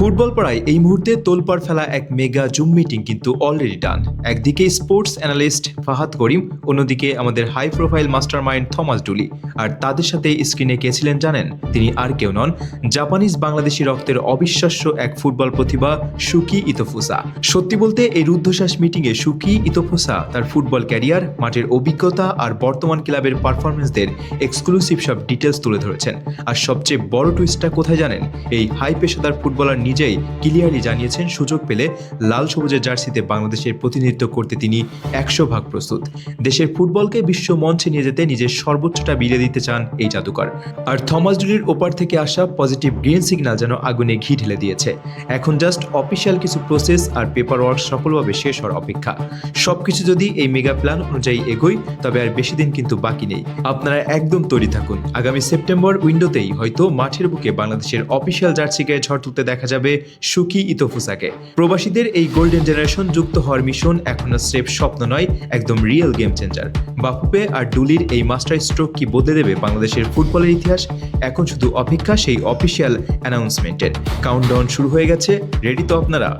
Football পাড়ায় এই মুহূর্তে তোলপাড় ফেলা এক মেগা জুম মিটিং কিন্তু অলরেডি ডান। একদিকে স্পোর্টস অ্যানালিস্ট ফাহাদ করিম, অন্যদিকে আমাদের হাই প্রোফাইল মাস্টারমাইন্ড থমাস ডুলি। আর তাদের সাথে স্ক্রিনে কে ছিলেন জানেন? তিনি আর কেউ নন, জাপানিজ বাংলাদেশি রক্তের অবিশ্বাস্য এক ফুটবল প্রতিভা সুকি ইতোফুসা। সত্যি বলতে এই রুদ্ধশ্বাস মিটিংয়ে সুকি ইতোফুসা তার ফুটবল ক্যারিয়ার, মাঠের অভিজ্ঞতা আর বর্তমান ক্লাবের পারফরমেন্সদের এক্সক্লুসিভ সব ডিটেলস তুলে ধরেছেন। আর সবচেয়ে বড় টুইস্টটা কোথায় জানেন? এই হাই পেশাদার ফুটবলার নিজেই ক্লিয়ারলি জানিয়েছেন সুযোগ পেলে লাল সবুজের জার্সিতে বাংলাদেশের প্রতিনিধিত্ব করতে তিনি 100% প্রস্তুত। দেশের ফুটবলকে বিশ্ব মঞ্চে নিয়ে যেতে নিজের সর্বোচ্চটা বিলিয়ে দিতে চান এই জাদুকর। আর থমাস ডুলির ওপার থেকে আসা পজিটিভ গ্রিন সিগন্যাল যেন আগুনে ঘি ঢেলে দিয়েছে। এখন জাস্ট অফিসিয়াল কিছু প্রসেস আর পেপার ওয়ার্ক সফলভাবে শেষ হওয়ার অপেক্ষা। সবকিছু যদি এই মেগা প্ল্যান অনুযায়ী এগোয় তবে আর বেশি দিন কিন্তু বাকি নেই। আপনারা একদম তৈরি থাকুন, আগামী সেপ্টেম্বর উইন্ডোতেই হয়তো মাঠের বুকে বাংলাদেশের অফিসিয়াল জার্সি গায়ে ঝড় তুলতে দেখা যাবে সুকি ইতোফুসাকে। প্রবাসীদের এই গোল্ডেন জেনারেশন যুক্ত হওয়ার মিশন এখন স্রেফ স্বপ্ন নয়, একদম রিয়েল গেম চেঞ্জার। বাফুপে আর ডুলির এই মাস্টার স্ট্রোক কি বদলে দেবে বাংলাদেশের ফুটবলের ইতিহাস? এখন শুধু অপেক্ষা সেই অফিসিয়াল অ্যানাউন্সমেন্টের। কাউন্টডাউন শুরু হয়ে গেছে, রেডি তো আপনারা?